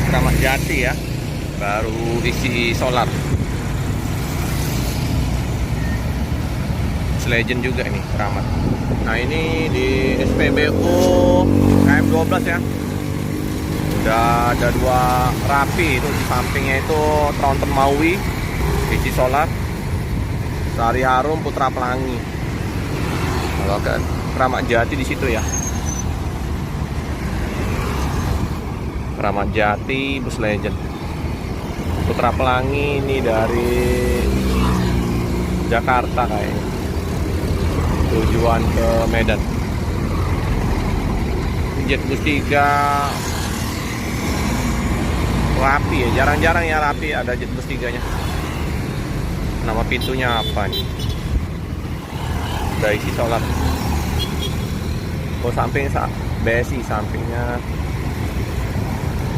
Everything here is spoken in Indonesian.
Kramat Jati ya, baru isi solar. Legend juga ini Kramat. Nah ini di SPBU KM12 ya, udah ada dua rapi. Itu di sampingnya itu Tronton Maui isi solar, Sari Harum, Putra Pelangi. Kalau ke Kramat Jati di situ ya, Kramat Jati bus Legend. Putra Pelangi ini dari Jakarta kayaknya, tujuan ke Medan. Jet bus 3 rapi ya, jarang-jarang ya rapi ada jet bus 3 nya. Nama pintunya apa nih? Udah isi solar. Oh samping BSI sampingnya